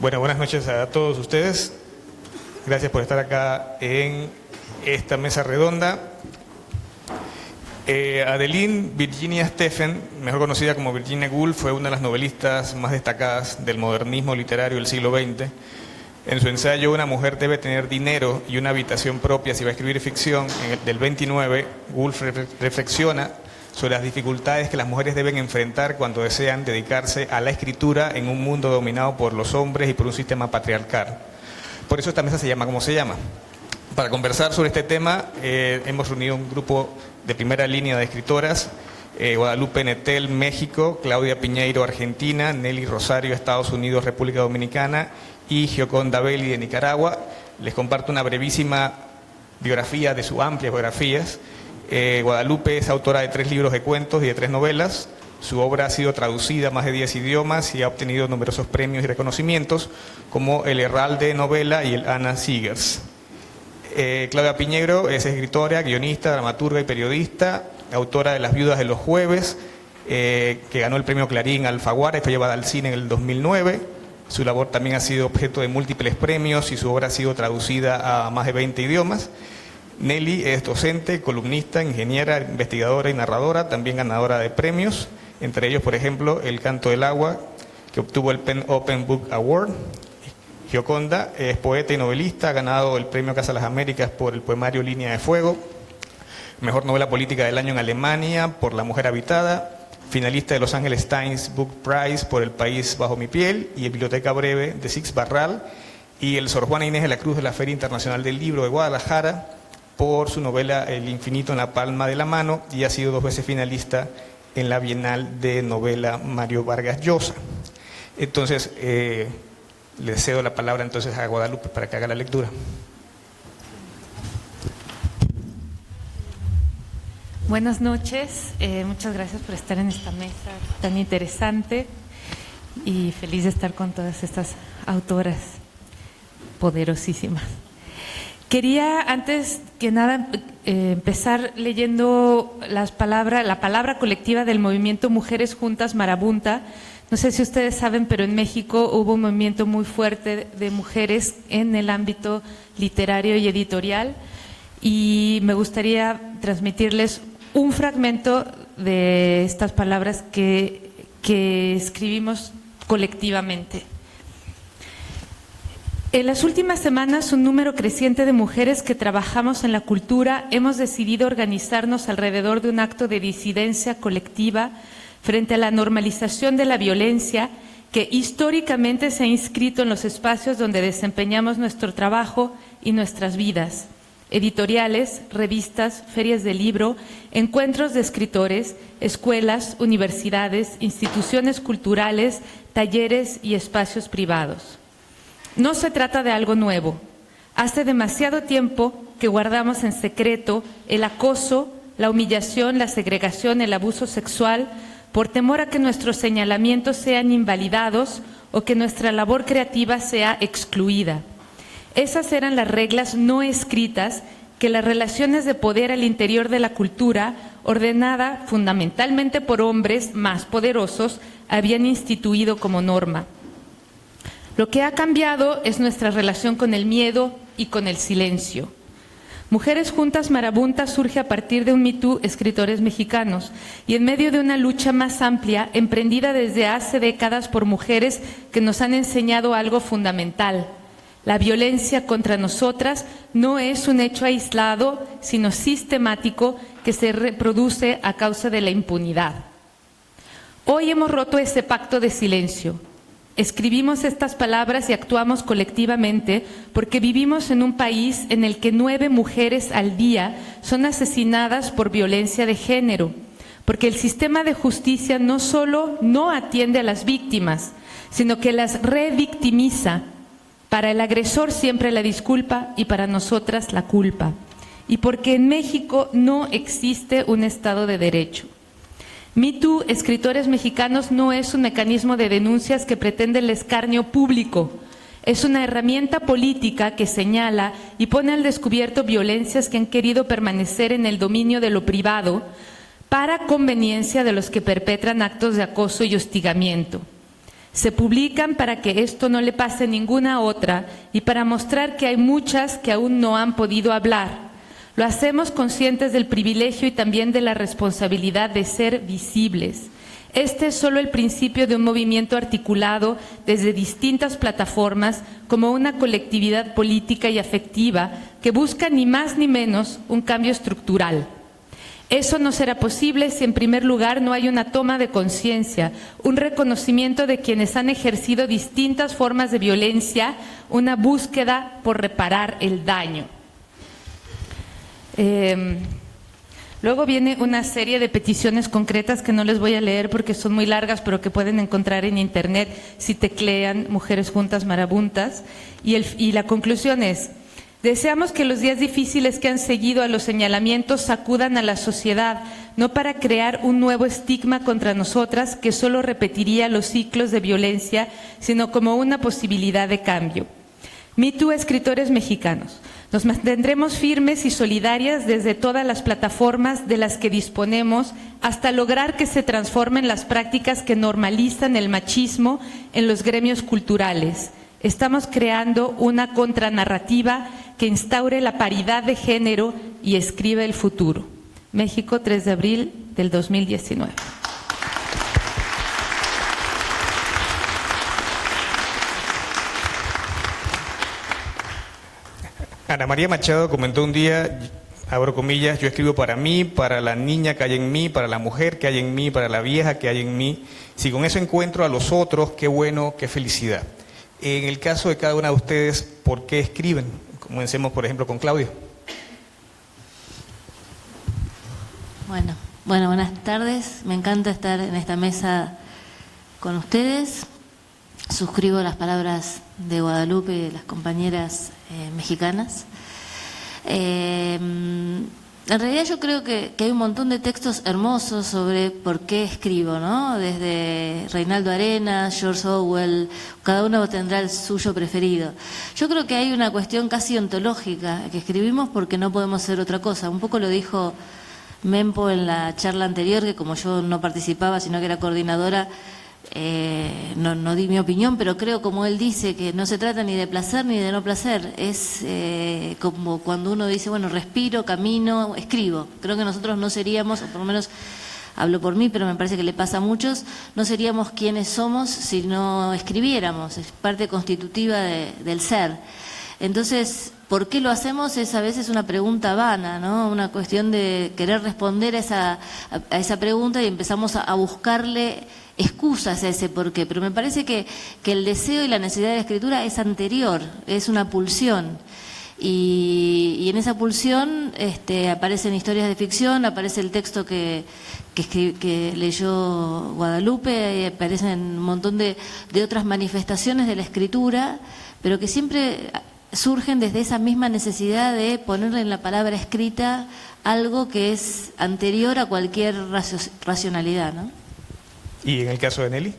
Bueno, buenas noches a todos ustedes. Gracias por estar acá en esta mesa redonda. Adeline Virginia Stephen, mejor conocida como Virginia Woolf, fue una de las novelistas más destacadas del modernismo literario del siglo XX. En su ensayo Una mujer debe tener dinero y una habitación propia si va a escribir ficción, del 29, Woolf reflexiona sobre las dificultades que las mujeres deben enfrentar cuando desean dedicarse a la escritura en un mundo dominado por los hombres y por un sistema patriarcal. Por eso esta mesa se llama como se llama. Para conversar sobre este tema hemos reunido un grupo de primera línea de escritoras: Guadalupe Nettel, México; Claudia Piñeiro, Argentina; Nelly Rosario, Estados Unidos, República Dominicana; y Gioconda Belli, de Nicaragua. Les comparto una brevísima biografía de sus amplias biografías. Guadalupe es autora de 3 libros de cuentos y de 3 novelas. Su obra ha sido traducida a más de 10 idiomas y ha obtenido numerosos premios y reconocimientos, como el Herralde Novela y el Anna Seegers. Claudia Piñeiro es escritora, guionista, dramaturga y periodista, autora de Las viudas de los jueves, que ganó el premio Clarín Alfaguara y fue llevada al cine en el 2009. Su labor también ha sido objeto de múltiples premios y su obra ha sido traducida a más de 20 idiomas. Nelly es docente, columnista, ingeniera, investigadora y narradora, también ganadora de premios, entre ellos, por ejemplo, El Canto del Agua, que obtuvo el Penn Open Book Award. Gioconda es poeta y novelista, ha ganado el premio Casa de las Américas por el poemario Línea de Fuego, mejor novela política del año en Alemania por La Mujer Habitada, finalista de Los Angeles Times Book Prize por El País Bajo mi Piel y el Biblioteca Breve de Six Barral, y el Sor Juana Inés de la Cruz de la Feria Internacional del Libro de Guadalajara por su novela El Infinito en la Palma de la Mano, y ha sido 2 veces finalista en la Bienal de Novela Mario Vargas Llosa. Entonces, le cedo la palabra entonces a Guadalupe para que haga la lectura. Buenas noches, muchas gracias por estar en esta mesa tan interesante y feliz de estar con todas estas autoras poderosísimas. Quería, antes que nada, empezar leyendo la palabra colectiva del movimiento Mujeres Juntas Marabunta. No sé si ustedes saben, pero en México hubo un movimiento muy fuerte de mujeres en el ámbito literario y editorial, y me gustaría transmitirles un fragmento de estas palabras que escribimos colectivamente. En las últimas semanas, un número creciente de mujeres que trabajamos en la cultura hemos decidido organizarnos alrededor de un acto de disidencia colectiva frente a la normalización de la violencia que históricamente se ha inscrito en los espacios donde desempeñamos nuestro trabajo y nuestras vidas: editoriales, revistas, ferias de libro, encuentros de escritores, escuelas, universidades, instituciones culturales, talleres y espacios privados. No se trata de algo nuevo. Hace demasiado tiempo que guardamos en secreto el acoso, la humillación, la segregación, el abuso sexual, por temor a que nuestros señalamientos sean invalidados o que nuestra labor creativa sea excluida. Esas eran las reglas no escritas que las relaciones de poder al interior de la cultura, ordenada fundamentalmente por hombres más poderosos, habían instituido como norma. Lo que ha cambiado es nuestra relación con el miedo y con el silencio. Mujeres Juntas Marabunta surge a partir de un Me Too escritores mexicanos y en medio de una lucha más amplia, emprendida desde hace décadas por mujeres que nos han enseñado algo fundamental: la violencia contra nosotras no es un hecho aislado, sino sistemático, que se reproduce a causa de la impunidad. Hoy hemos roto ese pacto de silencio. Escribimos estas palabras y actuamos colectivamente porque vivimos en un país en el que 9 mujeres al día son asesinadas por violencia de género, porque el sistema de justicia no solo no atiende a las víctimas, sino que las revictimiza. Para el agresor siempre la disculpa y para nosotras la culpa. Y porque en México no existe un Estado de Derecho. Me Too, escritores mexicanos, no es un mecanismo de denuncias que pretende el escarnio público. Es una herramienta política que señala y pone al descubierto violencias que han querido permanecer en el dominio de lo privado para conveniencia de los que perpetran actos de acoso y hostigamiento. Se publican para que esto no le pase a ninguna otra y para mostrar que hay muchas que aún no han podido hablar. Lo hacemos conscientes del privilegio y también de la responsabilidad de ser visibles. Este es solo el principio de un movimiento articulado desde distintas plataformas como una colectividad política y afectiva que busca ni más ni menos un cambio estructural. Eso no será posible si en primer lugar no hay una toma de conciencia, un reconocimiento de quienes han ejercido distintas formas de violencia, una búsqueda por reparar el daño. Luego viene una serie de peticiones concretas que no les voy a leer porque son muy largas, pero que pueden encontrar en internet si teclean Mujeres Juntas Marabuntas. Y la conclusión es: deseamos que los días difíciles que han seguido a los señalamientos sacudan a la sociedad, no para crear un nuevo estigma contra nosotras que solo repetiría los ciclos de violencia, sino como una posibilidad de cambio. Me Too, escritores mexicanos. Nos mantendremos firmes y solidarias desde todas las plataformas de las que disponemos hasta lograr que se transformen las prácticas que normalizan el machismo en los gremios culturales. Estamos creando una contranarrativa que instaure la paridad de género y escribe el futuro. México, 3 de abril del 2019. Ana María Machado comentó un día, abro comillas, yo escribo para mí, para la niña que hay en mí, para la mujer que hay en mí, para la vieja que hay en mí. Si con eso encuentro a los otros, qué bueno, qué felicidad. En el caso de cada una de ustedes, ¿por qué escriben? Comencemos, por ejemplo, con Claudia. Bueno, buenas tardes. Me encanta estar en esta mesa con ustedes. Suscribo las palabras de Guadalupe y de las compañeras mexicanas. En realidad yo creo que hay un montón de textos hermosos sobre por qué escribo, ¿no? Desde Reinaldo Arenas, George Orwell, cada uno tendrá el suyo preferido. Yo creo que hay una cuestión casi ontológica, que escribimos porque no podemos hacer otra cosa. Un poco lo dijo Mempo en la charla anterior, que como yo no participaba, sino que era coordinadora, no di mi opinión, pero creo, como él dice, que no se trata ni de placer ni de no placer. Es como cuando uno dice, bueno, respiro, camino, escribo. Creo que nosotros no seríamos, o por lo menos hablo por mí, pero me parece que le pasa a muchos, no seríamos quienes somos si no escribiéramos. Es parte constitutiva del ser. Entonces, ¿por qué lo hacemos? Es a veces una pregunta vana, ¿no? Una cuestión de querer responder a esa pregunta y empezamos a buscarle excusas a ese porqué. Pero me parece que el deseo y la necesidad de la escritura es anterior, es una pulsión. Y en esa pulsión aparecen historias de ficción, aparece el texto que leyó Guadalupe, aparecen un montón de otras manifestaciones de la escritura, pero que siempre surgen desde esa misma necesidad de ponerle en la palabra escrita algo que es anterior a cualquier racionalidad, ¿no? ¿Y en el caso de Nelly?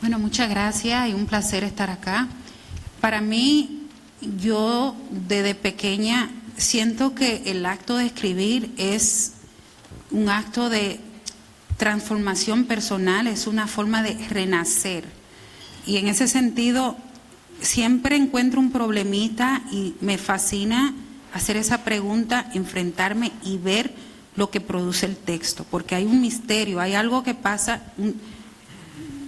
Bueno, muchas gracias y un placer estar acá. Para mí, yo desde pequeña siento que el acto de escribir es un acto de transformación personal, es una forma de renacer. Y en ese sentido, siempre encuentro un problemita y me fascina hacer esa pregunta, enfrentarme y ver lo que produce el texto, porque hay un misterio, hay algo que pasa.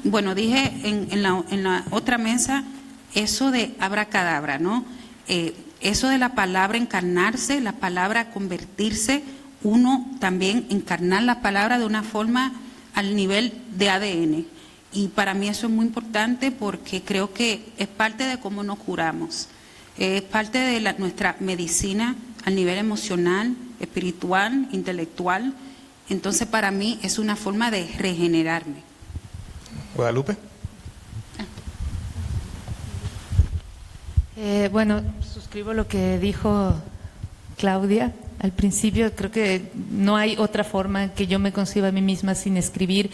Bueno, dije en la otra mesa eso de abracadabra, ¿no? Eso de la palabra encarnarse, la palabra convertirse, uno también encarnar la palabra de una forma al nivel de ADN. Y para mí eso es muy importante porque creo que es parte de cómo nos curamos, es parte de nuestra medicina al nivel emocional, espiritual, intelectual. Entonces para mí es una forma de regenerarme. Guadalupe. Bueno, suscribo lo que dijo Claudia al principio. Creo que no hay otra forma que yo me conciba a mí misma sin escribir.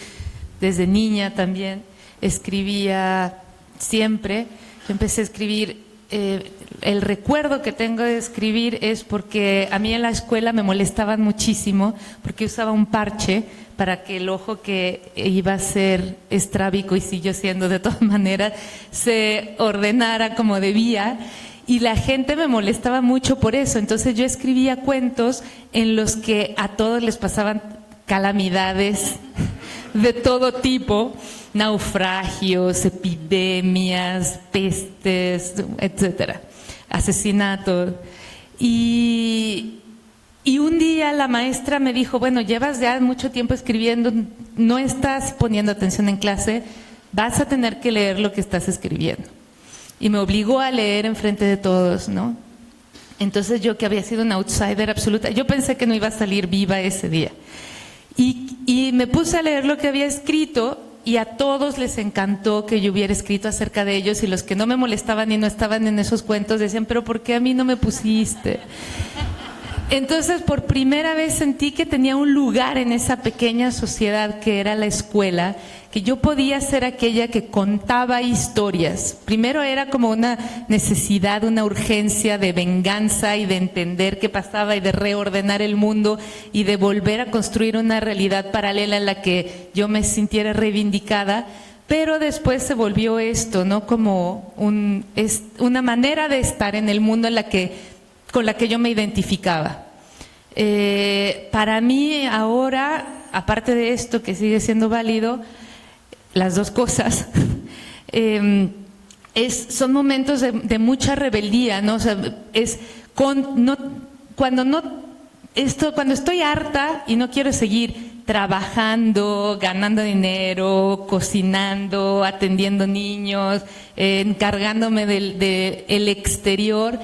Desde niña también escribía siempre. Yo empecé a escribir el recuerdo que tengo de escribir es porque a mí en la escuela me molestaban muchísimo porque usaba un parche para que el ojo que iba a ser estrábico y siguió siendo de todas maneras se ordenara como debía. Y la gente me molestaba mucho por eso. Entonces yo escribía cuentos en los que a todos les pasaban calamidades de todo tipo, naufragios, epidemias, pestes, etcétera, asesinatos. Y un día la maestra me dijo, bueno, llevas ya mucho tiempo escribiendo, no estás poniendo atención en clase, vas a tener que leer lo que estás escribiendo. Y me obligó a leer enfrente de todos, ¿no? Entonces yo, que había sido una outsider absoluta, yo pensé que no iba a salir viva ese día. Y me puse a leer lo que había escrito y a todos les encantó que yo hubiera escrito acerca de ellos, y los que no me molestaban y no estaban en esos cuentos decían, pero ¿por qué a mí no me pusiste? Entonces, por primera vez sentí que tenía un lugar en esa pequeña sociedad que era la escuela, que yo podía ser aquella que contaba historias. Primero era como una necesidad, una urgencia de venganza y de entender qué pasaba y de reordenar el mundo y de volver a construir una realidad paralela en la que yo me sintiera reivindicada. Pero después se volvió esto, ¿no? Como una manera de estar en el mundo con la que yo me identificaba. Para mí ahora, aparte de esto que sigue siendo válido, las dos cosas, son momentos de mucha rebeldía, ¿no? O sea, cuando estoy harta y no quiero seguir trabajando, ganando dinero, cocinando, atendiendo niños, encargándome del exterior,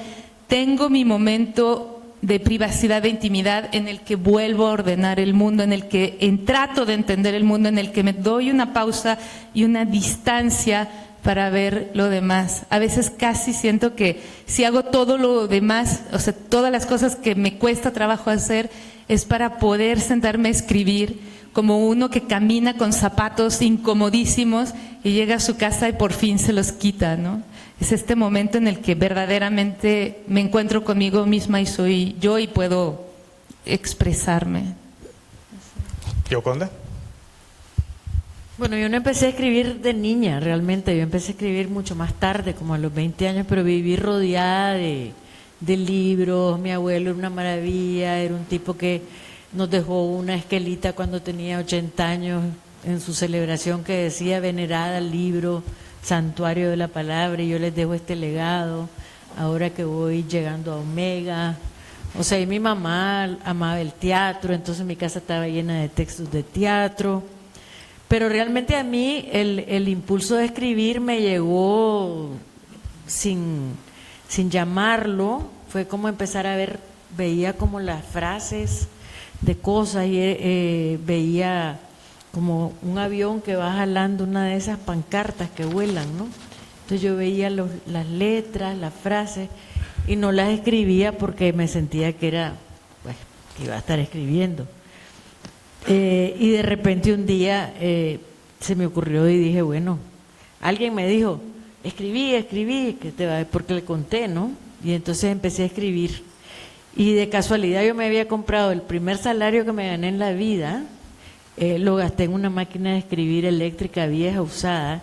tengo mi momento de privacidad, de intimidad, en el que vuelvo a ordenar el mundo, en el que trato de entender el mundo, en el que me doy una pausa y una distancia para ver lo demás. A veces casi siento que si hago todo lo demás, o sea, todas las cosas que me cuesta trabajo hacer, es para poder sentarme a escribir, como uno que camina con zapatos incomodísimos y llega a su casa y por fin se los quita, ¿no? Es este momento en el que verdaderamente me encuentro conmigo misma y soy yo y puedo expresarme. ¿Yoconda? Bueno, yo no empecé a escribir de niña, realmente. Yo empecé a escribir mucho más tarde, como a los 20 años, pero viví rodeada de libros. Mi abuelo era una maravilla, era un tipo que nos dejó una esquelita cuando tenía 80 años en su celebración que decía venerada al libro, santuario de la palabra, y yo les dejo este legado ahora que voy llegando a Omega. O sea, y mi mamá amaba el teatro, entonces mi casa estaba llena de textos de teatro, pero realmente a mí el impulso de escribir me llegó sin llamarlo. Fue como empezar a veía como las frases de cosas y veía como un avión que va jalando una de esas pancartas que vuelan, ¿no? Entonces yo veía las letras, las frases, y no las escribía porque me sentía que que iba a estar escribiendo. Y de repente un día se me ocurrió y dije, bueno, alguien me dijo, escribí, porque le conté, ¿no? Y entonces empecé a escribir. Y de casualidad yo me había comprado el primer salario que me gané en la vida. Lo gasté en una máquina de escribir eléctrica vieja, usada,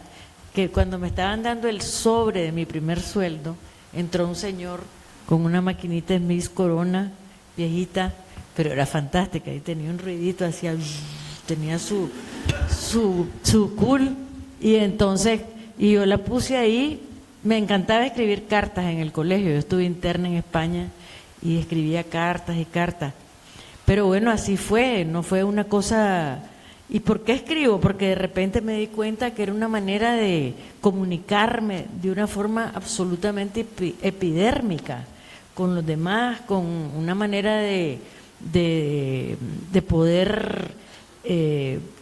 que cuando me estaban dando el sobre de mi primer sueldo, entró un señor con una maquinita Smith Corona, viejita, pero era fantástica, y tenía un ruidito, tenía su cool, y entonces, y yo la puse ahí. Me encantaba escribir cartas en el colegio, yo estuve interna en España y escribía cartas y cartas. Pero bueno, así fue, no fue una cosa. ¿Y por qué escribo? Porque de repente me di cuenta que era una manera de comunicarme de una forma absolutamente epidérmica con los demás, con una manera de poder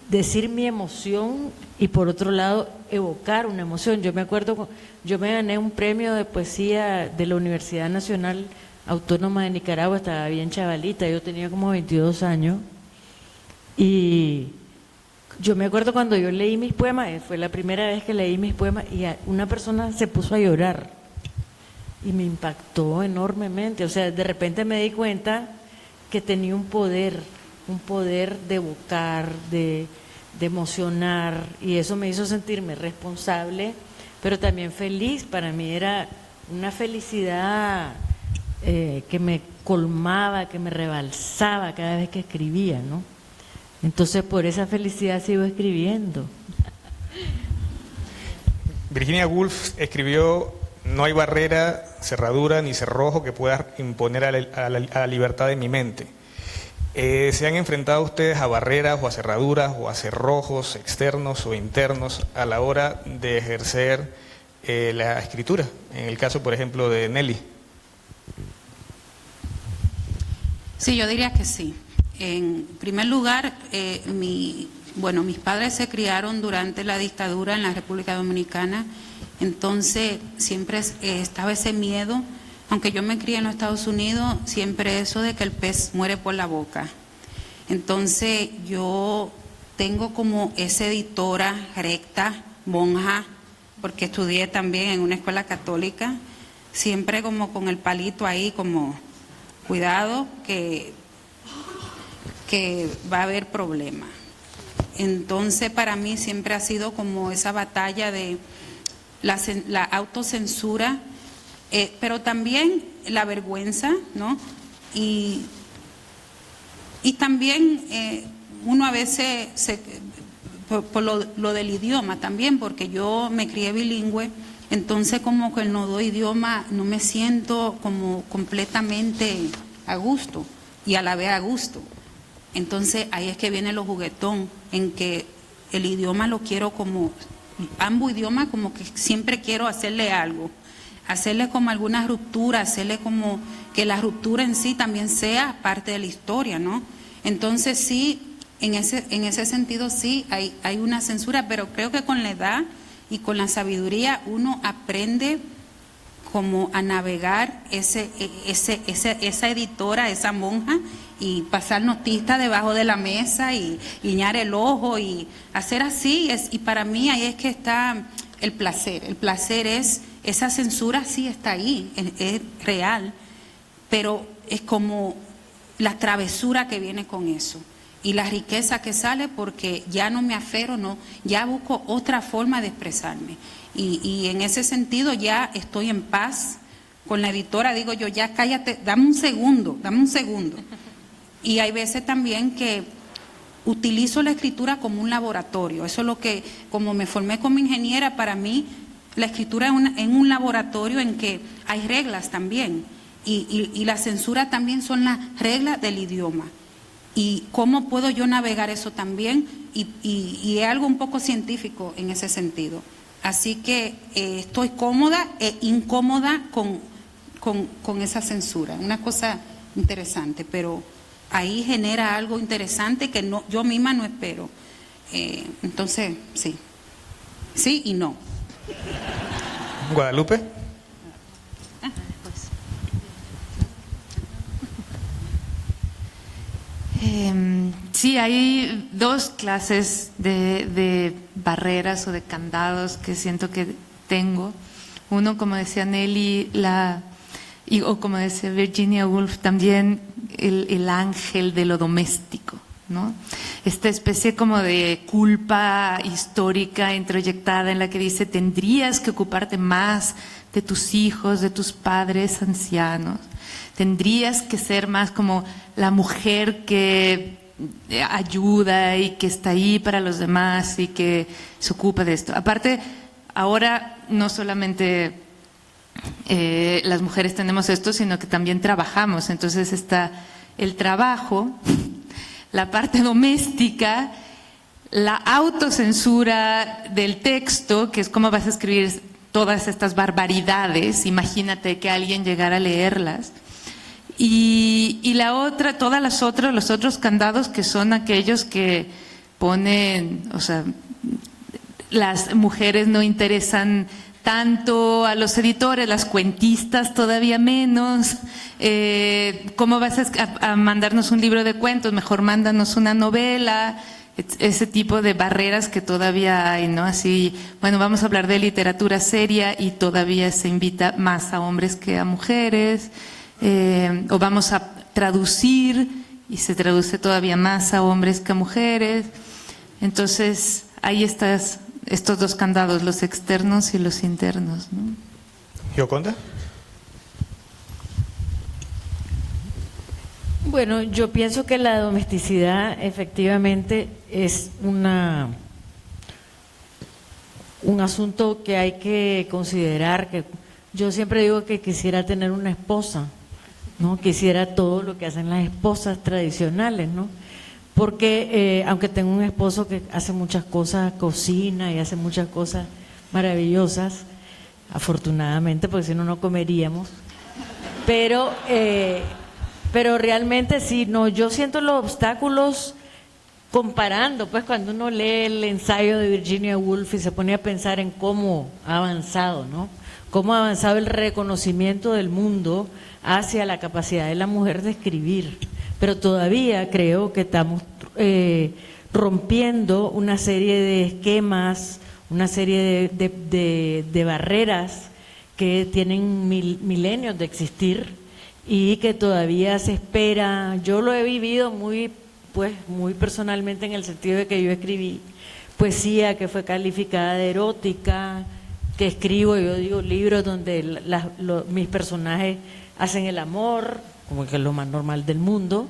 decir mi emoción y por otro lado evocar una emoción. Yo me acuerdo, yo me gané un premio de poesía de la Universidad Nacional Autónoma de Nicaragua, estaba bien chavalita, yo tenía como 22 años, y yo me acuerdo cuando yo leí mis poemas, fue la primera vez que leí mis poemas, y una persona se puso a llorar, y me impactó enormemente. O sea, de repente me di cuenta que tenía un poder de evocar, de emocionar, y eso me hizo sentirme responsable, pero también feliz. Para mí era una felicidad que me colmaba, que me rebalsaba cada vez que escribía, ¿no? Entonces por esa felicidad sigo escribiendo. Virginia Woolf escribió: no hay barrera, cerradura ni cerrojo que pueda imponer a la libertad de mi mente. ¿Se han enfrentado ustedes a barreras o a cerraduras o a cerrojos externos o internos a la hora de ejercer la escritura? En el caso, por ejemplo, de Nelly. Sí, yo diría que sí. En primer lugar, mis padres se criaron durante la dictadura en la República Dominicana, entonces siempre estaba ese miedo, aunque yo me crié en los Estados Unidos, siempre eso de que el pez muere por la boca. Entonces yo tengo como esa editora recta, monja, porque estudié también en una escuela católica, siempre como con el palito ahí, como cuidado que va a haber problemas. Entonces para mí siempre ha sido como esa batalla de la autocensura, pero también la vergüenza, ¿no? Y también uno a veces, por lo del idioma también, porque yo me crié bilingüe, entonces como que el nodo idioma no me siento como completamente a gusto y a la vez a gusto. Entonces ahí es que viene lo juguetón, en que el idioma lo quiero como, ambos idiomas como que siempre quiero hacerle algo, hacerle como alguna ruptura, hacerle como que la ruptura en sí también sea parte de la historia, ¿no? Entonces sí, en ese sentido sí hay una censura, pero creo que con la edad y con la sabiduría uno aprende como a navegar esa editora, esa monja, y pasar notista debajo de la mesa y guiñar el ojo y hacer así. Y para mí ahí es que está el placer. El placer es, esa censura sí está ahí, es real, pero es como la travesura que viene con eso y la riqueza que sale, porque ya no me aferro, no, ya busco otra forma de expresarme. Y en ese sentido ya estoy en paz con la editora, digo yo, ya cállate, dame un segundo. Y hay veces también que utilizo la escritura como un laboratorio. Eso es lo que, como me formé como ingeniera, para mí la escritura es un laboratorio en que hay reglas también. Y la censura también son las reglas del idioma. Y cómo puedo yo navegar eso también, y es algo un poco científico en ese sentido. Así que estoy cómoda e incómoda con esa censura. Una cosa interesante, pero ahí genera algo interesante que no, yo misma no espero. Entonces, sí. Sí y no. Guadalupe. Sí, hay dos clases de barreras o de candados que siento que tengo. Uno, como decía Nelly, o como decía Virginia Woolf, también el ángel de lo doméstico, ¿no? Esta especie como de culpa histórica introyectada en la que dice: tendrías que ocuparte más de tus hijos, de tus padres ancianos, tendrías que ser más como la mujer que ayuda y que está ahí para los demás y que se ocupa de esto. Aparte, ahora no solamente las mujeres tenemos esto, sino que también trabajamos. Entonces está el trabajo, la parte doméstica, la autocensura del texto, que es cómo vas a escribir todas estas barbaridades. Imagínate que alguien llegara a leerlas. Y la otra, los otros candados, que son aquellos que ponen, o sea, las mujeres no interesan tanto a los editores, las cuentistas todavía menos. ¿Cómo vas a mandarnos un libro de cuentos? Mejor mándanos una novela. ese tipo de barreras que todavía hay, ¿no? Así, bueno, vamos a hablar de literatura seria y todavía se invita más a hombres que a mujeres, o vamos a traducir y se traduce todavía más a hombres que a mujeres. Entonces, hay estos dos candados, los externos y los internos, ¿no? ¿Gioconda? Bueno, yo pienso que la domesticidad efectivamente es un asunto que hay que considerar. Que yo siempre digo que quisiera tener una esposa, ¿no? Quisiera todo lo que hacen las esposas tradicionales, ¿no? Porque aunque tengo un esposo que hace muchas cosas, cocina y hace muchas cosas maravillosas, afortunadamente, porque si no, no comeríamos, pero realmente sí, no, yo siento los obstáculos comparando, pues cuando uno lee el ensayo de Virginia Woolf y se pone a pensar en cómo ha avanzado, ¿no? Cómo ha avanzado el reconocimiento del mundo hacia la capacidad de la mujer de escribir. Pero todavía creo que estamos rompiendo una serie de esquemas, una serie de barreras que tienen milenios de existir y que todavía se espera. Yo lo he vivido muy personalmente, en el sentido de que yo escribí poesía que fue calificada de erótica, que escribo, yo digo, libros donde mis personajes hacen el amor, como que es lo más normal del mundo,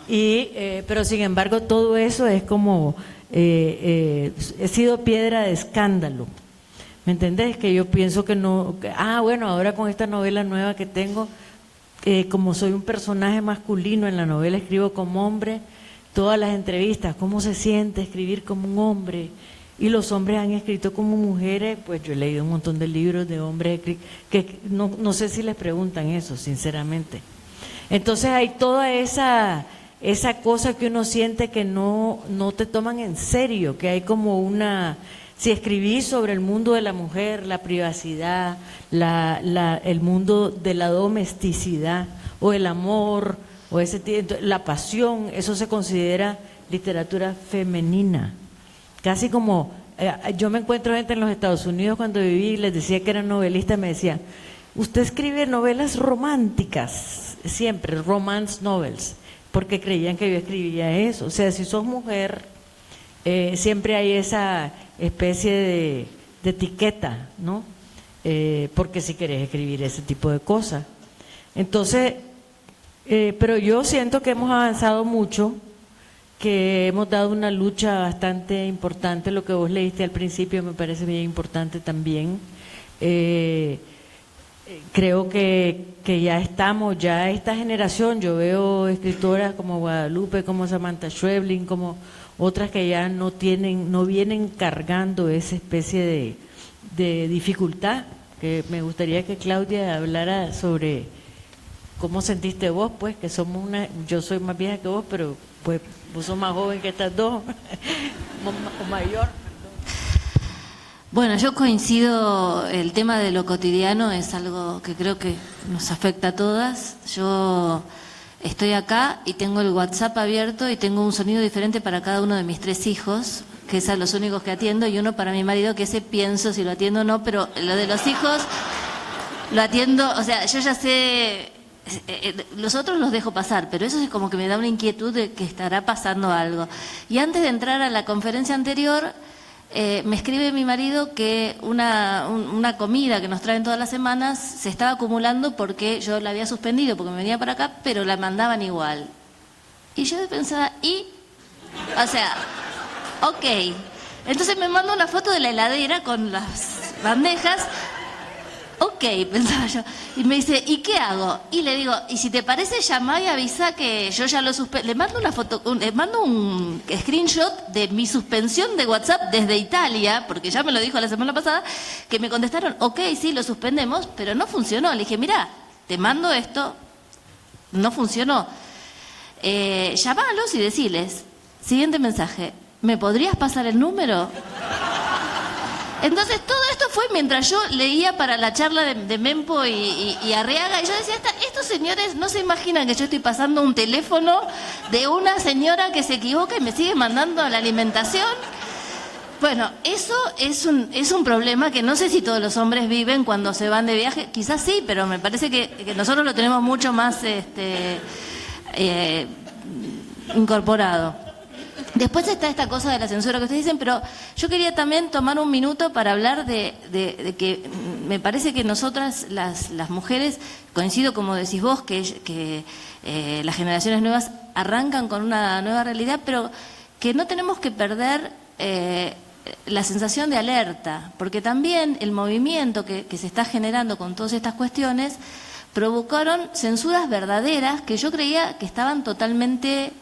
pero sin embargo todo eso es como, he sido piedra de escándalo, ¿me entendés? Que yo pienso que no, bueno, ahora con esta novela nueva que tengo, como soy un personaje masculino en la novela, escribo como hombre, todas las entrevistas, cómo se siente escribir como un hombre, y los hombres han escrito como mujeres. Pues yo he leído un montón de libros de hombres que no sé si les preguntan eso, sinceramente. Entonces hay toda esa cosa que uno siente que no te toman en serio, que hay como si escribís sobre el mundo de la mujer, la privacidad, el mundo de la domesticidad o el amor o la pasión, eso se considera literatura femenina. Casi como, yo me encuentro gente en los Estados Unidos cuando viví y les decía que era novelista, me decían, usted escribe novelas románticas, siempre, romance novels, porque creían que yo escribía eso. O sea, si sos mujer, siempre hay esa especie de etiqueta, ¿no? Porque si querés escribir ese tipo de cosas. Entonces, pero yo siento que hemos avanzado mucho, que hemos dado una lucha bastante importante. Lo que vos leíste al principio me parece bien importante también. Creo que ya estamos, ya esta generación, yo veo escritoras como Guadalupe, como Samantha Schweblin, como otras que ya no vienen cargando esa especie de dificultad, que me gustaría que Claudia hablara sobre cómo sentiste vos, pues, que somos yo soy más vieja que vos, pero pues vos sos más joven que estas dos, o mayor. Bueno, yo coincido, el tema de lo cotidiano es algo que creo que nos afecta a todas. Yo estoy acá y tengo el WhatsApp abierto y tengo un sonido diferente para cada uno de mis 3 hijos, que es a los únicos que atiendo, y uno para mi marido, que ese pienso si lo atiendo o no, pero lo de los hijos lo atiendo, o sea, yo ya sé, los otros los dejo pasar, pero eso es como que me da una inquietud de que estará pasando algo. Y antes de entrar a la conferencia anterior, me escribe mi marido que una comida que nos traen todas las semanas se estaba acumulando porque yo la había suspendido porque me venía para acá, pero la mandaban igual. Y yo pensaba, o sea, ok. Entonces me manda una foto de la heladera con las bandejas. Ok, pensaba yo. Y me dice, ¿y qué hago? Y le digo, y si te parece, llamá y avisa que yo ya lo suspendí. Le mando una foto, le mando un screenshot de mi suspensión de WhatsApp desde Italia, porque ya me lo dijo la semana pasada, que me contestaron, ok, sí, lo suspendemos, pero no funcionó. Le dije, mira, te mando esto, no funcionó. Llamálos y deciles, siguiente mensaje, ¿me podrías pasar el número? Entonces todo esto fue mientras yo leía para la charla de Mempo y Arriaga, y yo decía, esto estos señores no se imaginan que yo estoy pasando un teléfono de una señora que se equivoca y me sigue mandando la alimentación. Bueno, eso es un problema que no sé si todos los hombres viven cuando se van de viaje. Quizás sí, pero me parece que nosotros lo tenemos mucho más incorporado. Después está esta cosa de la censura que ustedes dicen, pero yo quería también tomar un minuto para hablar de que me parece que nosotras, las mujeres, coincido como decís vos, que las generaciones nuevas arrancan con una nueva realidad, pero que no tenemos que perder la sensación de alerta, porque también el movimiento que se está generando con todas estas cuestiones provocaron censuras verdaderas que yo creía que estaban totalmente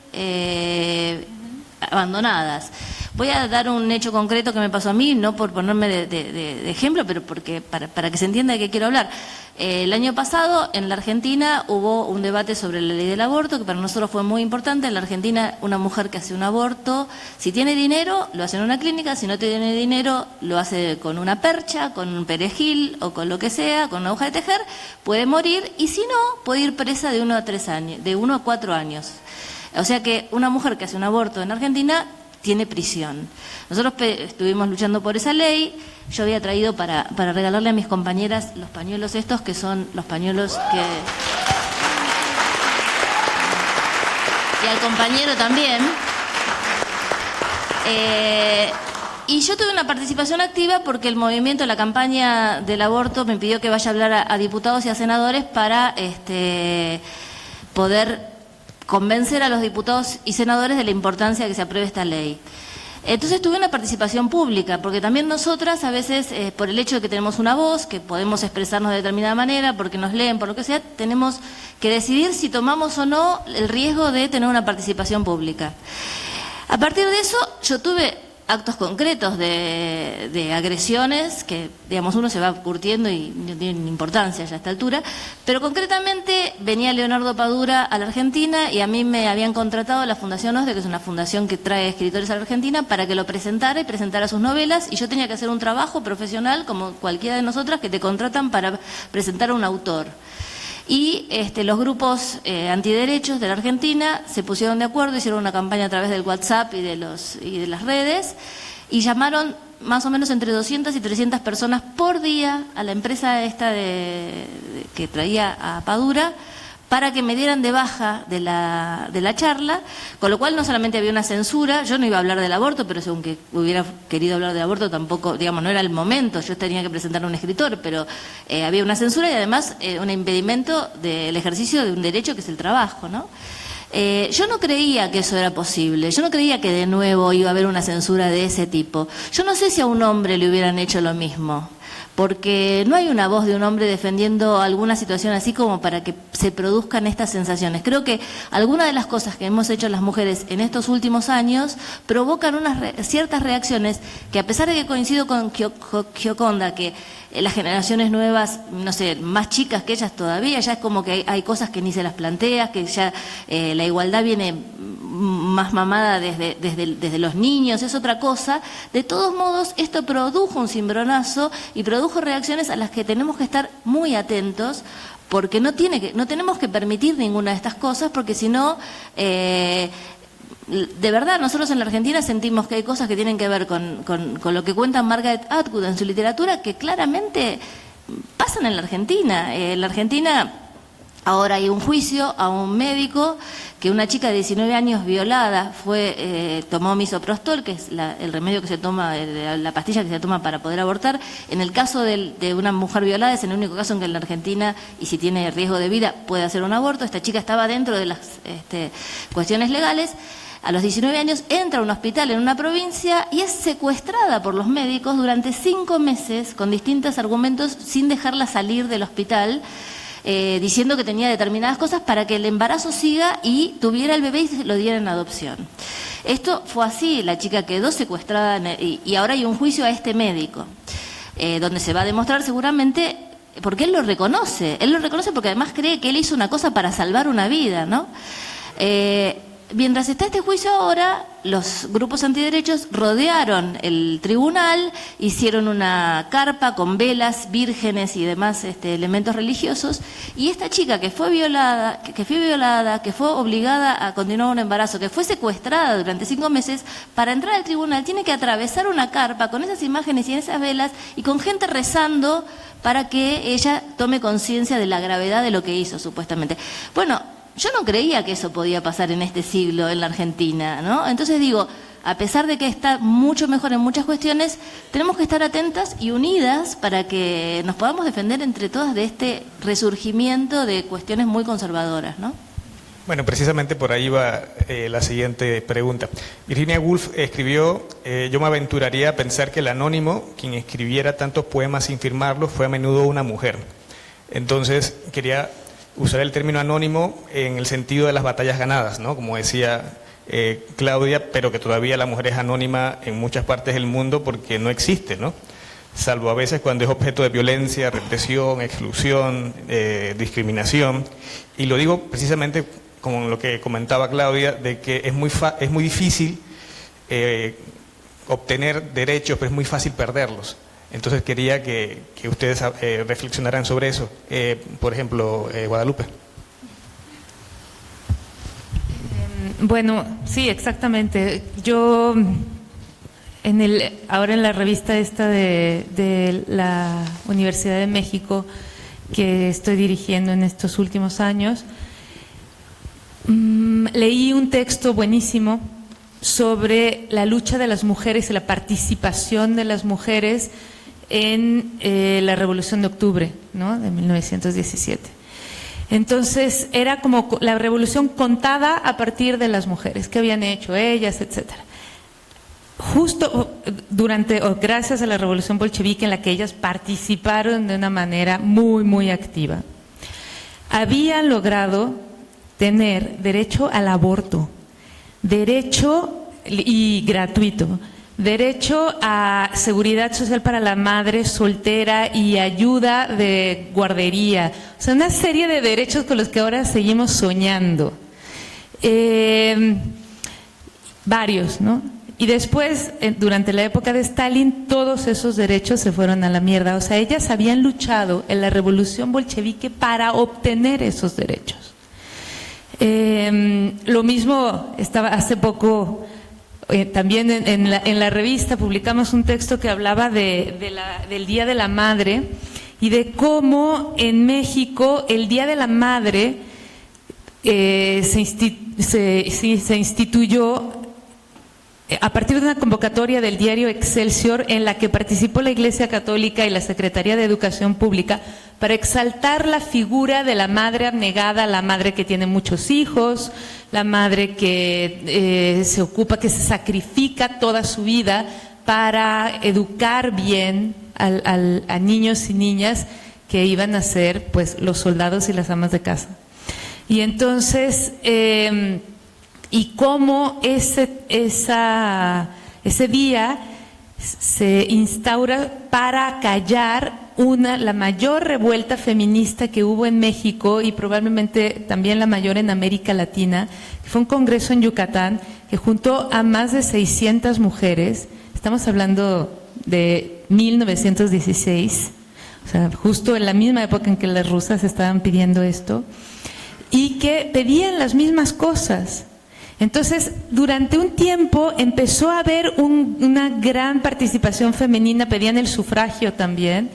abandonadas. Voy a dar un hecho concreto que me pasó a mí, no por ponerme de ejemplo, pero porque para que se entienda de qué quiero hablar. El año pasado en la Argentina hubo un debate sobre la ley del aborto que para nosotros fue muy importante. En la Argentina una mujer que hace un aborto, si tiene dinero lo hace en una clínica, si no tiene dinero lo hace con una percha, con un perejil o con lo que sea, con una hoja de tejer, puede morir y si no puede ir presa de 1 a 3 años, de 1 a 4 años. O sea que una mujer que hace un aborto en Argentina tiene prisión. Nosotros estuvimos luchando por esa ley. Yo había traído para regalarle a mis compañeras los pañuelos estos, que son los pañuelos que... Y al compañero también. Y yo tuve una participación activa porque el movimiento, la campaña del aborto me pidió que vaya a hablar a diputados y a senadores para poder convencer a los diputados y senadores de la importancia de que se apruebe esta ley. Entonces tuve una participación pública, porque también nosotras a veces, por el hecho de que tenemos una voz, que podemos expresarnos de determinada manera, porque nos leen, por lo que sea, tenemos que decidir si tomamos o no el riesgo de tener una participación pública. A partir de eso, yo tuve actos concretos de agresiones, que digamos uno se va curtiendo y no tienen importancia ya a esta altura, pero concretamente venía Leonardo Padura a la Argentina y a mí me habían contratado la Fundación OSDE, que es una fundación que trae escritores a la Argentina, para que lo presentara y presentara sus novelas, y yo tenía que hacer un trabajo profesional como cualquiera de nosotras que te contratan para presentar a un autor. Y los grupos antiderechos de la Argentina se pusieron de acuerdo, hicieron una campaña a través del WhatsApp y de las redes, y llamaron más o menos entre 200 y 300 personas por día a la empresa esta que traía a Padura, para que me dieran de baja de la charla, con lo cual no solamente había una censura. Yo no iba a hablar del aborto, pero según que hubiera querido hablar del aborto tampoco, digamos, no era el momento, yo tenía que presentar a un escritor, pero había una censura y además un impedimento del ejercicio de un derecho que es el trabajo, ¿no? Yo no creía que eso era posible, yo no creía que de nuevo iba a haber una censura de ese tipo. Yo no sé si a un hombre le hubieran hecho lo mismo, porque no hay una voz de un hombre defendiendo alguna situación así como para que se produzcan estas sensaciones. Creo que algunas de las cosas que hemos hecho las mujeres en estos últimos años provocan ciertas reacciones que, a pesar de que coincido con Gioconda, que las generaciones nuevas, no sé, más chicas que ellas todavía, ya es como que hay cosas que ni se las plantea, que ya la igualdad viene más mamada desde los niños, es otra cosa. De todos modos, esto produjo un cimbronazo y produjo reacciones a las que tenemos que estar muy atentos, porque no tenemos que permitir ninguna de estas cosas, porque si no, de verdad, nosotros en la Argentina sentimos que hay cosas que tienen que ver con lo que cuenta Margaret Atwood en su literatura, que claramente pasan en la Argentina. En la Argentina ahora hay un juicio a un médico que una chica de 19 años violada tomó misoprostol, que es el remedio que se toma, la pastilla que se toma para poder abortar. En el caso de una mujer violada es el único caso en que en la Argentina, y si tiene riesgo de vida, puede hacer un aborto. Esta chica estaba dentro de las cuestiones legales. A los 19 años entra a un hospital en una provincia y es secuestrada por los médicos durante 5 meses con distintos argumentos, sin dejarla salir del hospital, diciendo que tenía determinadas cosas para que el embarazo siga y tuviera el bebé y se lo diera en adopción. Esto fue así, la chica quedó secuestrada y ahora hay un juicio a este médico, donde se va a demostrar seguramente, porque él lo reconoce porque además cree que él hizo una cosa para salvar una vida, ¿no? mientras está este juicio ahora, los grupos antiderechos rodearon el tribunal, hicieron una carpa con velas, vírgenes y demás elementos religiosos, y esta chica que fue violada, que fue obligada a continuar un embarazo, que fue secuestrada durante 5 meses, para entrar al tribunal tiene que atravesar una carpa con esas imágenes y esas velas y con gente rezando para que ella tome conciencia de la gravedad de lo que hizo, supuestamente. Bueno, yo no creía que eso podía pasar en este siglo en la Argentina, ¿no? Entonces digo, a pesar de que está mucho mejor en muchas cuestiones, tenemos que estar atentas y unidas para que nos podamos defender entre todas de este resurgimiento de cuestiones muy conservadoras, ¿no? Bueno, precisamente por ahí va la siguiente pregunta. Virginia Woolf escribió, yo me aventuraría a pensar que el anónimo, quien escribiera tantos poemas sin firmarlos, fue a menudo una mujer. Entonces, quería usar el término anónimo en el sentido de las batallas ganadas, ¿no? Como decía Claudia, pero que todavía la mujer es anónima en muchas partes del mundo porque no existe, ¿no? Salvo a veces cuando es objeto de violencia, represión, exclusión, discriminación. Y lo digo precisamente como lo que comentaba Claudia, de que es muy difícil obtener derechos, pero es muy fácil perderlos. Entonces quería que ustedes reflexionaran sobre eso. Por ejemplo, Guadalupe. Bueno, sí, exactamente. Yo ahora en la revista esta de la Universidad de México que estoy dirigiendo en estos últimos años, leí un texto buenísimo sobre la lucha de las mujeres y la participación de las mujeres en la Revolución de Octubre, ¿no? De 1917. Entonces era como la revolución contada a partir de las mujeres, qué habían hecho ellas, etcétera. Justo gracias a la Revolución Bolchevique, en la que ellas participaron de una manera muy, muy activa, habían logrado tener derecho al aborto, derecho y gratuito, derecho a seguridad social para la madre soltera y ayuda de guardería, o sea, una serie de derechos con los que ahora seguimos soñando, varios, ¿no? Y después, durante la época de Stalin, todos esos derechos se fueron a la mierda. O sea, ellas habían luchado en la revolución bolchevique para obtener esos derechos. Lo mismo estaba hace poco, también en la revista publicamos un texto que hablaba del Día de la Madre y de cómo en México el Día de la Madre se instituyó a partir de una convocatoria del diario Excelsior en la que participó la Iglesia Católica y la Secretaría de Educación Pública para exaltar la figura de la madre abnegada, la madre que tiene muchos hijos, la madre que se ocupa, que se sacrifica toda su vida para educar bien a niños y niñas que iban a ser pues los soldados y las amas de casa. Y entonces y cómo ese día se instaura para callar la mayor revuelta feminista que hubo en México y probablemente también la mayor en América Latina, que fue un congreso en Yucatán que juntó a más de 600 mujeres, estamos hablando de 1916, o sea, justo en la misma época en que las rusas estaban pidiendo esto, y que pedían las mismas cosas. Entonces, durante un tiempo empezó a haber una gran participación femenina, pedían el sufragio también,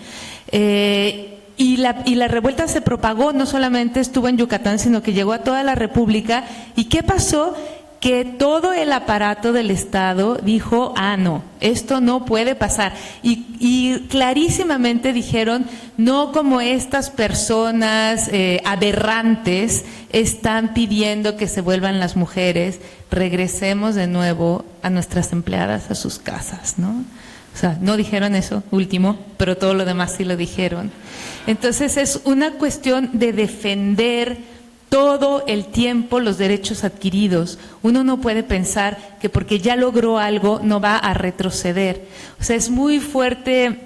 y la revuelta se propagó, no solamente estuvo en Yucatán, sino que llegó a toda la República. ¿Y qué pasó? Que todo el aparato del Estado dijo, no, esto no puede pasar. Y clarísimamente dijeron, no como estas personas aberrantes están pidiendo que se vuelvan las mujeres, regresemos de nuevo a nuestras empleadas a sus casas, ¿no? O sea, no dijeron eso último, pero todo lo demás sí lo dijeron. Entonces es una cuestión de defender todo el tiempo los derechos adquiridos. Uno no puede pensar que porque ya logró algo no va a retroceder. O sea, es muy fuerte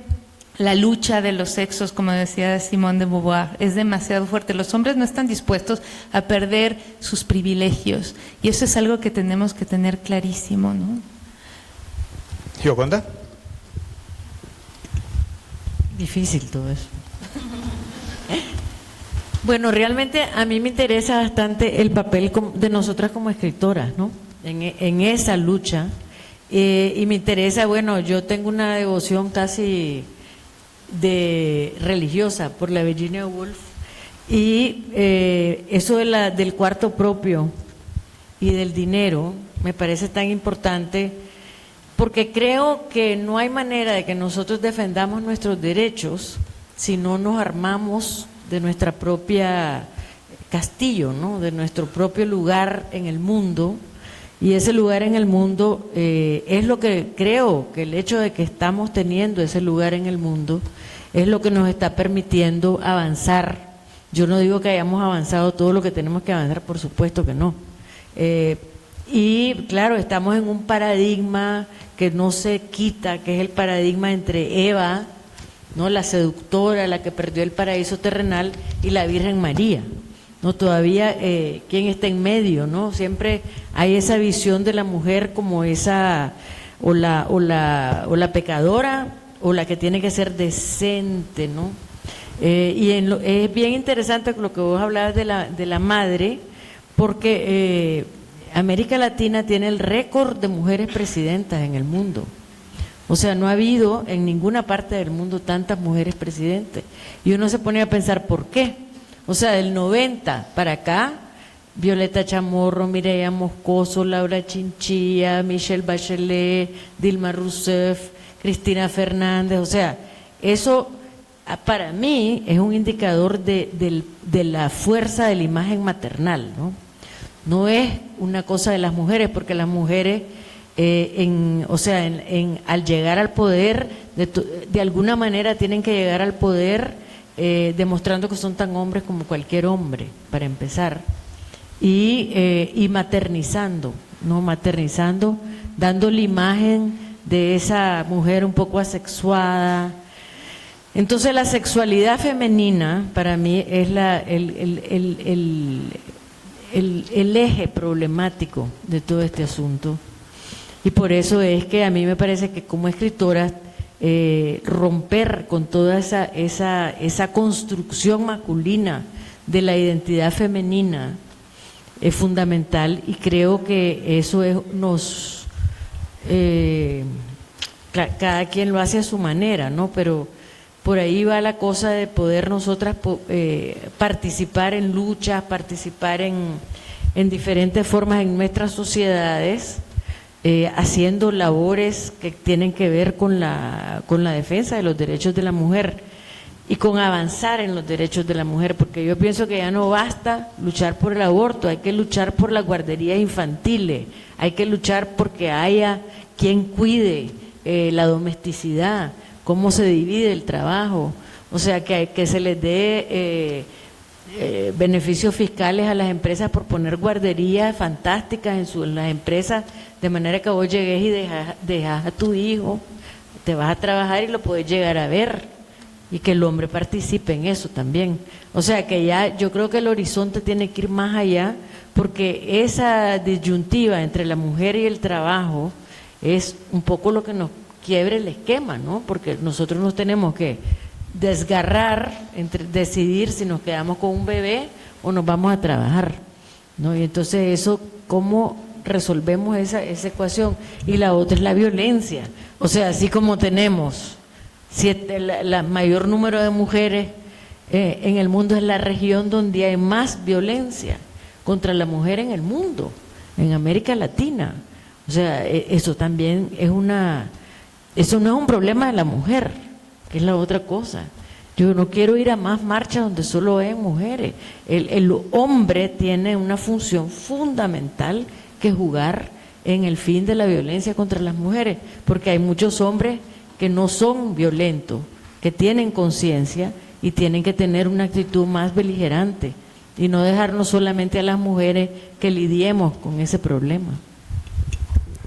la lucha de los sexos, como decía Simone de Beauvoir, es demasiado fuerte. Los hombres no están dispuestos a perder sus privilegios y eso es algo que tenemos que tener clarísimo, ¿no? Gioconda. Difícil todo eso. Bueno, realmente a mí me interesa bastante el papel de nosotras como escritoras, ¿no? En esa lucha. Y me interesa, bueno, yo tengo una devoción casi religiosa por la Virginia Woolf y eso del cuarto propio y del dinero me parece tan importante porque creo que no hay manera de que nosotros defendamos nuestros derechos si no nos armamos de nuestra propia castillo, ¿no? De nuestro propio lugar en el mundo. Y ese lugar en el mundo es lo que creo que el hecho de que estamos teniendo ese lugar en el mundo es lo que nos está permitiendo avanzar. Yo no digo que hayamos avanzado todo lo que tenemos que avanzar, por supuesto que no. Y claro, estamos en un paradigma que no se quita, que es el paradigma entre Eva, ¿no? La seductora, la que perdió el paraíso terrenal, y la Virgen María. No, todavía quién está en medio, ¿no? Siempre hay esa visión de la mujer como esa o la pecadora o la que tiene que ser decente, ¿no? Es bien interesante lo que vos hablabas de la madre, porque América Latina tiene el récord de mujeres presidentas en el mundo. O sea, no ha habido en ninguna parte del mundo tantas mujeres presidentes. Y uno se pone a pensar, ¿por qué? O sea, del 90 para acá, Violeta Chamorro, Mireya Moscoso, Laura Chinchilla, Michelle Bachelet, Dilma Rousseff, Cristina Fernández, o sea, eso para mí es un indicador de la fuerza de la imagen maternal, ¿no? No es una cosa de las mujeres, porque las mujeres, al llegar al poder, de alguna manera tienen que llegar al poder demostrando que son tan hombres como cualquier hombre, para empezar, y maternizando, ¿no? Maternizando, dando la imagen de esa mujer un poco asexuada. Entonces la sexualidad femenina para mí es el eje problemático de todo este asunto, y por eso es que a mí me parece que como escritora romper con toda esa construcción masculina de la identidad femenina es fundamental, y creo que eso cada quien lo hace a su manera, ¿no? Pero por ahí va la cosa de poder nosotras participar en luchas, participar en diferentes formas en nuestras sociedades, haciendo labores que tienen que ver con la defensa de los derechos de la mujer y con avanzar en los derechos de la mujer, porque yo pienso que ya no basta luchar por el aborto, hay que luchar por las guarderías infantiles, hay que luchar porque haya quien cuide la domesticidad, cómo se divide el trabajo, o sea, que se les dé beneficios fiscales a las empresas por poner guarderías fantásticas en las empresas, de manera que vos llegues y dejas a tu hijo, te vas a trabajar y lo podés llegar a ver, y que el hombre participe en eso también. O sea que ya yo creo que el horizonte tiene que ir más allá, porque esa disyuntiva entre la mujer y el trabajo es un poco lo que nos quiebre el esquema, ¿no? Porque nosotros nos tenemos que desgarrar entre decidir si nos quedamos con un bebé o nos vamos a trabajar, ¿no? Y entonces eso, ¿cómo resolvemos esa ecuación? Y la otra es la violencia. O sea, así como tenemos la mayor número de mujeres en el mundo, es la región donde hay más violencia contra la mujer en el mundo, en América Latina. O sea, eso también eso no es un problema de la mujer, que es la otra cosa. Yo no quiero ir a más marchas donde solo hay mujeres. El hombre tiene una función fundamental que jugar en el fin de la violencia contra las mujeres, porque hay muchos hombres que no son violentos, que tienen conciencia y tienen que tener una actitud más beligerante y no dejarnos solamente a las mujeres que lidiemos con ese problema.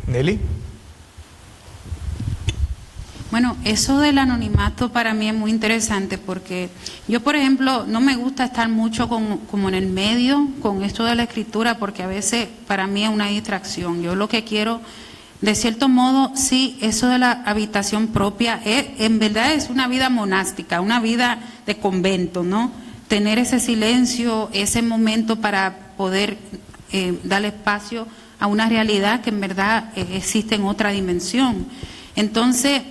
Nelly. Bueno, eso del anonimato para mí es muy interesante porque yo, por ejemplo, no me gusta estar mucho como en el medio con esto de la escritura porque a veces para mí es una distracción. Yo lo que quiero, de cierto modo, sí, eso de la habitación propia, en verdad es una vida monástica, una vida de convento, ¿no? Tener ese silencio, ese momento para poder darle espacio a una realidad que en verdad existe en otra dimensión. Entonces,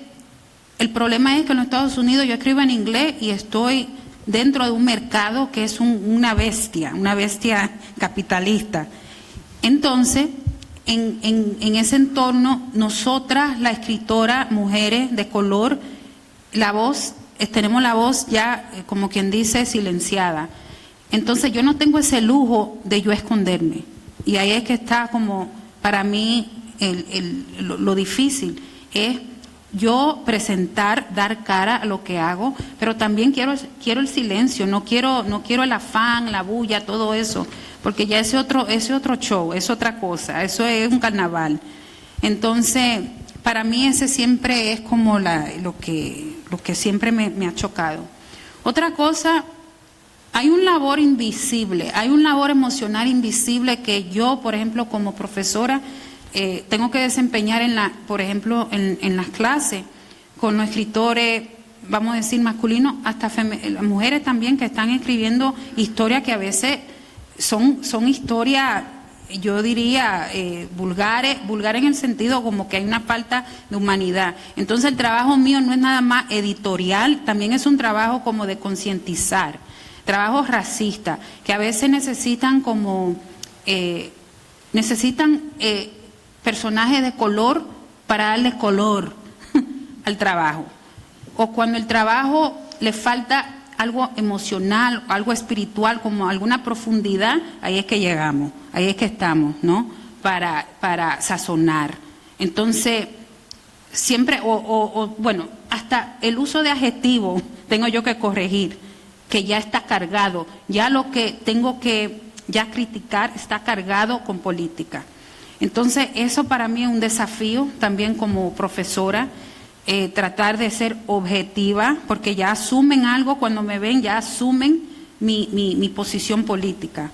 el problema es que en los Estados Unidos yo escribo en inglés y estoy dentro de un mercado que es una bestia capitalista. Entonces, en ese entorno, nosotras, la escritora, mujeres de color, tenemos la voz ya, como quien dice, silenciada. Entonces, yo no tengo ese lujo de yo esconderme. Y ahí es que está como, para mí, lo difícil, es yo presentar, dar cara a lo que hago, pero también quiero el silencio, no quiero el afán, la bulla, todo eso, porque ya ese otro show, es otra cosa, eso es un carnaval. Entonces, para mí ese siempre es como lo que siempre me ha chocado. Otra cosa, hay un labor invisible, hay un labor emocional invisible que yo, por ejemplo, como profesora, tengo que desempeñar por ejemplo, en las clases con los escritores, vamos a decir masculinos, hasta las mujeres también que están escribiendo historias que a veces son historias, yo diría, vulgares en el sentido como que hay una falta de humanidad. Entonces el trabajo mío no es nada más editorial, también es un trabajo como de concientizar, trabajos racistas, que a veces necesitan personajes de color para darle color al trabajo. O cuando el trabajo le falta algo emocional, algo espiritual, como alguna profundidad, ahí es que llegamos, ahí es que estamos, ¿no? Para sazonar. Entonces, siempre, bueno, hasta el uso de adjetivos tengo yo que corregir, que ya está cargado, ya lo que tengo que ya criticar está cargado con política. Entonces, eso para mí es un desafío también como profesora, tratar de ser objetiva, porque ya asumen algo, cuando me ven ya asumen mi posición política.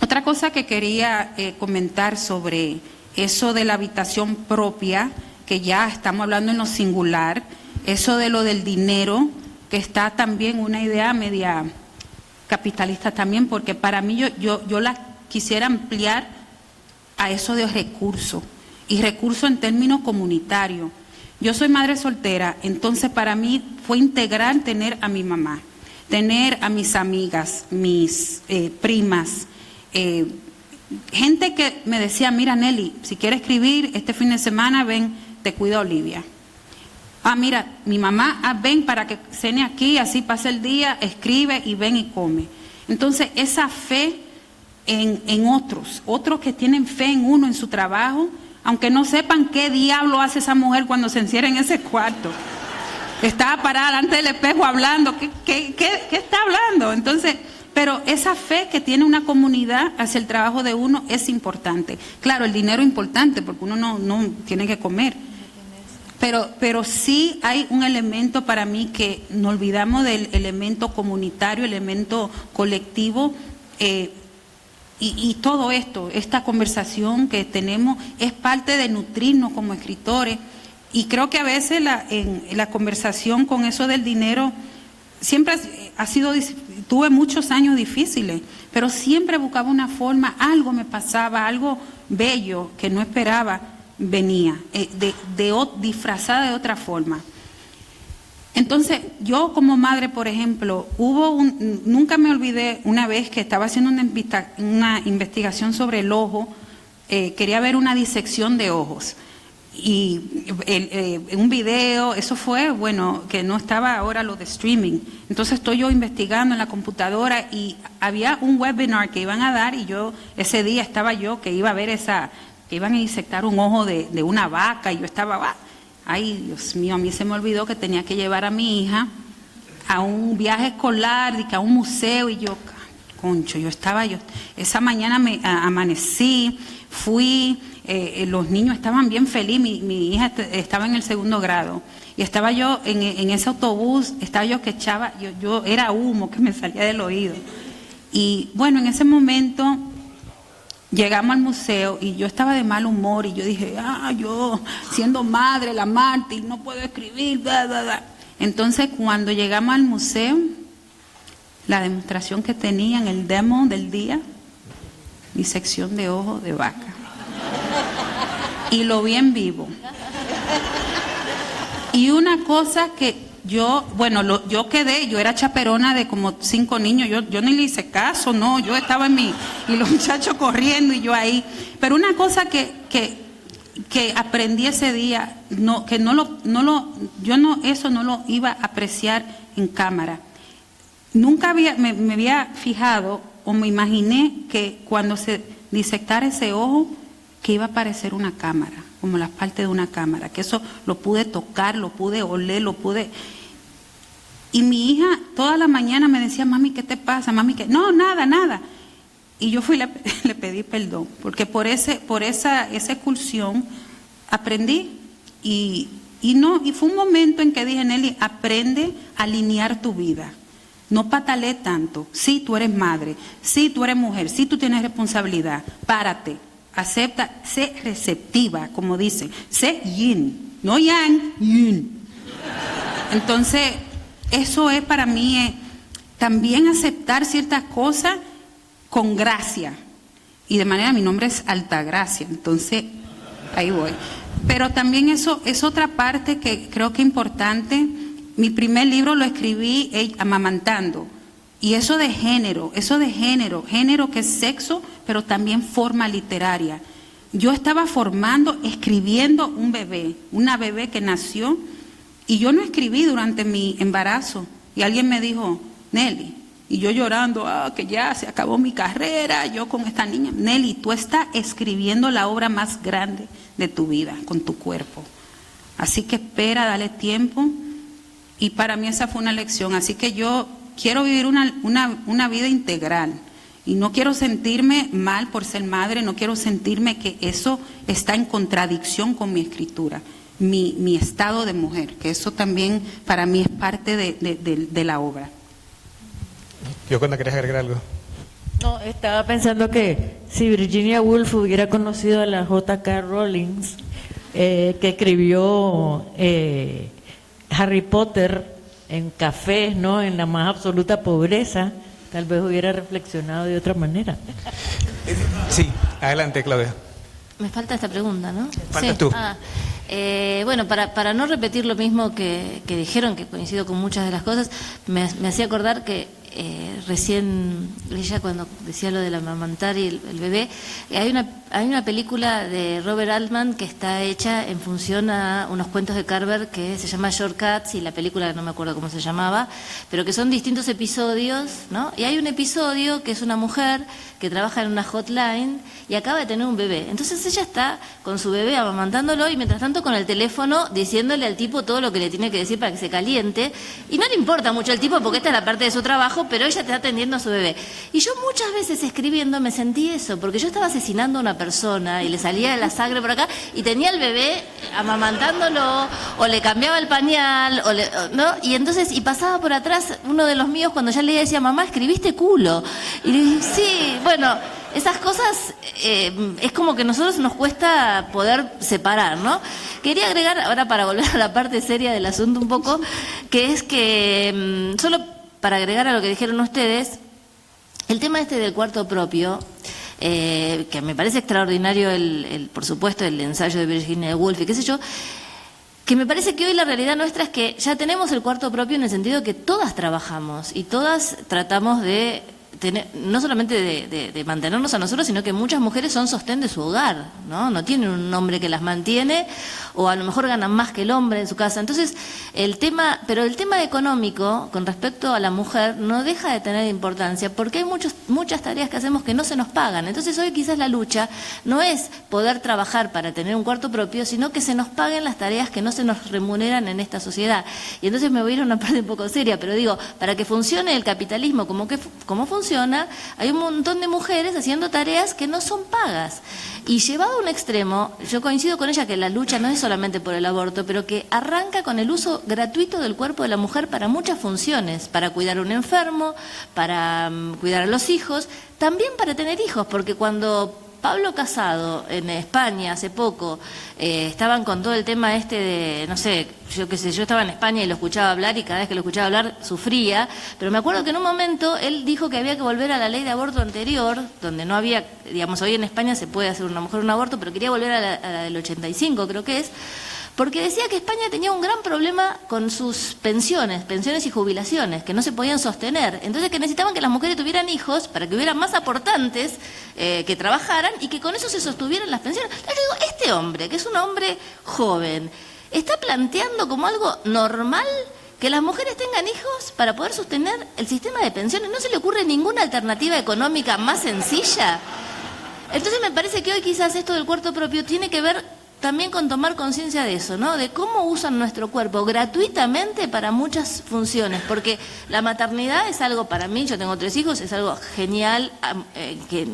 Otra cosa que quería comentar sobre eso de la habitación propia, que ya estamos hablando en lo singular, eso de lo del dinero, que está también una idea media capitalista también, porque para mí yo la quisiera ampliar a eso de recursos, y recursos en términos comunitarios. Yo soy madre soltera, entonces para mí fue integral tener a mi mamá, tener a mis amigas, mis primas, gente que me decía, mira Nelly, si quieres escribir este fin de semana, ven, te cuida Olivia. Ah, mira, mi mamá, ven para que cene aquí, así pasa el día, escribe y ven y come. Entonces esa fe en otros que tienen fe en uno, en su trabajo, aunque no sepan qué diablo hace esa mujer cuando se encierra en ese cuarto. Estaba parada delante del espejo hablando, ¿qué está hablando? Entonces, pero esa fe que tiene una comunidad hacia el trabajo de uno es importante. Claro, el dinero es importante porque uno no tiene que comer. Pero sí hay un elemento para mí que no olvidamos del elemento comunitario, elemento colectivo, y todo esto, esta conversación que tenemos es parte de nutrirnos como escritores, y creo que a veces en la conversación con eso del dinero siempre tuve muchos años difíciles, pero siempre buscaba una forma, algo me pasaba, algo bello que no esperaba venía, disfrazada de otra forma. Entonces, yo como madre, por ejemplo, nunca me olvidé una vez que estaba haciendo una investigación sobre el ojo, quería ver una disección de ojos. Y un video, eso fue, bueno, que no estaba ahora lo de streaming. Entonces estoy yo investigando en la computadora y había un webinar que iban a dar, y ese día estaba yo que iba a ver que iban a disectar un ojo de una vaca, y yo estaba... Ay, Dios mío, a mí se me olvidó que tenía que llevar a mi hija a un viaje escolar, a un museo, y yo, concho, esa mañana me amanecí, fui, los niños estaban bien felices, mi hija estaba en el 2º grado, y estaba yo en ese autobús, estaba yo que echaba, yo era humo que me salía del oído. Y bueno, en ese momento llegamos al museo y yo estaba de mal humor y yo dije, yo siendo madre, la mártir, no puedo escribir, bla, bla, bla. Entonces cuando llegamos al museo, la demostración que tenían, el demo del día, disección de ojo de vaca. Y lo vi en vivo. Y una cosa que yo quedé, yo era chaperona de como 5 niños, yo ni le hice caso, no, yo estaba y los muchachos corriendo y yo ahí. Pero una cosa que aprendí ese día, eso no lo iba a apreciar en cámara. Nunca me había fijado o me imaginé que cuando se disectara ese ojo, que iba a aparecer una cámara, como las partes de una cámara, que eso lo pude tocar, lo pude oler, Y mi hija toda la mañana me decía, mami, ¿qué te pasa? Mami, ¿qué? No, nada. Y yo fui y le pedí perdón, porque por esa expulsión aprendí y fue un momento en que dije, Nelly, aprende a alinear tu vida. No patalees tanto. Sí, tú eres madre. Sí, tú eres mujer. Sí, tú tienes responsabilidad. Párate. Acepta. Sé receptiva, como dicen. Sé yin. No yang, yin. Entonces, eso es para mí también aceptar ciertas cosas con gracia. Y de manera, mi nombre es Altagracia. Entonces, ahí voy. Pero también eso es otra parte que creo que es importante. Mi primer libro lo escribí amamantando. Y eso de género que es sexo, pero también forma literaria. Yo estaba escribiendo una bebé que nació, y yo no escribí durante mi embarazo. Y alguien me dijo, Nelly, y yo llorando, que ya se acabó mi carrera, yo con esta niña. Nelly, tú estás escribiendo la obra más grande de tu vida, con tu cuerpo. Así que espera, dale tiempo. Y para mí esa fue una lección. Así que yo quiero vivir una vida integral. Y no quiero sentirme mal por ser madre, no quiero sentirme que eso está en contradicción con mi escritura, mi estado de mujer, que eso también para mí es parte de la obra. Yo, cuando querías agregar algo. No, estaba pensando que si Virginia Woolf hubiera conocido a la J.K. Rowling, que escribió Harry Potter en cafés, ¿no? En la más absoluta pobreza, tal vez hubiera reflexionado de otra manera. Sí, adelante, Claudia. Me falta esta pregunta, ¿no? Faltas tú. Bueno, para no repetir lo mismo que dijeron, que coincido con muchas de las cosas, me hacía acordar que recién ella, cuando decía lo del amamantar y el bebé, hay una película de Robert Altman que está hecha en función a unos cuentos de Carver que se llama Shortcuts, y la película no me acuerdo cómo se llamaba, pero que son distintos episodios, ¿no? Y hay un episodio que es una mujer que trabaja en una hotline y acaba de tener un bebé. Entonces ella está con su bebé amamantándolo y mientras tanto con el teléfono diciéndole al tipo todo lo que le tiene que decir para que se caliente, y no le importa mucho el tipo porque esta es la parte de su trabajo, pero ella está atendiendo a su bebé. Y yo muchas veces escribiendo me sentí eso, porque yo estaba asesinando a una persona y le salía la sangre por acá y tenía el bebé amamantándolo, o le cambiaba el pañal, ¿no? Y entonces, y pasaba por atrás uno de los míos cuando ya le decía, mamá, escribiste culo. Y le dije, sí, bueno, esas cosas es como que a nosotros nos cuesta poder separar, ¿no? Quería agregar, ahora para volver a la parte seria del asunto un poco, que es que, solo para agregar a lo que dijeron ustedes, el tema este del cuarto propio, que me parece extraordinario, por supuesto, el ensayo de Virginia Woolf y qué sé yo, que me parece que hoy la realidad nuestra es que ya tenemos el cuarto propio en el sentido que todas trabajamos y todas tratamos de tener, no solamente de mantenernos a nosotros, sino que muchas mujeres son sostén de su hogar, ¿no? No tienen un hombre que las mantiene, o a lo mejor ganan más que el hombre en su casa. Entonces, pero el tema económico con respecto a la mujer no deja de tener importancia, porque hay muchas tareas que hacemos que no se nos pagan. Entonces hoy quizás la lucha no es poder trabajar para tener un cuarto propio, sino que se nos paguen las tareas que no se nos remuneran en esta sociedad. Y entonces me voy a ir a una parte un poco seria, pero digo, para que funcione el capitalismo como funciona, funciona, hay un montón de mujeres haciendo tareas que no son pagas. Y llevado a un extremo, yo coincido con ella que la lucha no es solamente por el aborto, pero que arranca con el uso gratuito del cuerpo de la mujer para muchas funciones, para cuidar a un enfermo, para cuidar a los hijos, también para tener hijos, porque cuando Pablo Casado en España hace poco estaban con todo el tema este de, no sé, yo qué sé, yo estaba en España y lo escuchaba hablar y cada vez que lo escuchaba hablar sufría, pero me acuerdo que en un momento él dijo que había que volver a la ley de aborto anterior, donde no había, digamos, hoy en España se puede hacer una mujer un aborto, pero quería volver a la del 85 creo que es, porque decía que España tenía un gran problema con sus pensiones y jubilaciones, que no se podían sostener. Entonces que necesitaban que las mujeres tuvieran hijos para que hubiera más aportantes que trabajaran y que con eso se sostuvieran las pensiones. Entonces yo digo, este hombre, que es un hombre joven, está planteando como algo normal que las mujeres tengan hijos para poder sostener el sistema de pensiones. ¿No se le ocurre ninguna alternativa económica más sencilla? Entonces me parece que hoy quizás esto del cuarto propio tiene que ver también con tomar conciencia de eso, ¿no? De cómo usan nuestro cuerpo gratuitamente para muchas funciones, porque la maternidad es algo para mí, yo tengo 3 hijos, es algo genial, que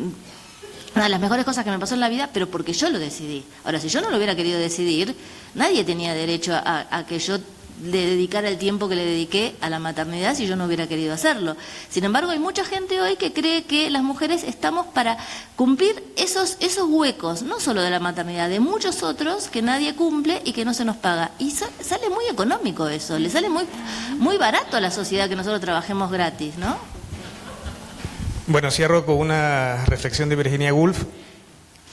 una de las mejores cosas que me pasó en la vida, pero porque yo lo decidí. Ahora, si yo no lo hubiera querido decidir, nadie tenía derecho a que yo le dedicara el tiempo que le dediqué a la maternidad si yo no hubiera querido hacerlo. Sin embargo, hay mucha gente hoy que cree que las mujeres estamos para cumplir esos huecos, no solo de la maternidad, de muchos otros que nadie cumple y que no se nos paga. Y sale muy económico eso, le sale muy barato a la sociedad que nosotros trabajemos gratis, ¿no? Bueno, cierro con una reflexión de Virginia Woolf.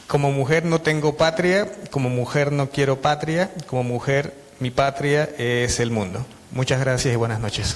Como mujer no tengo patria, como mujer no quiero patria, como mujer mi patria es el mundo. Muchas gracias y buenas noches.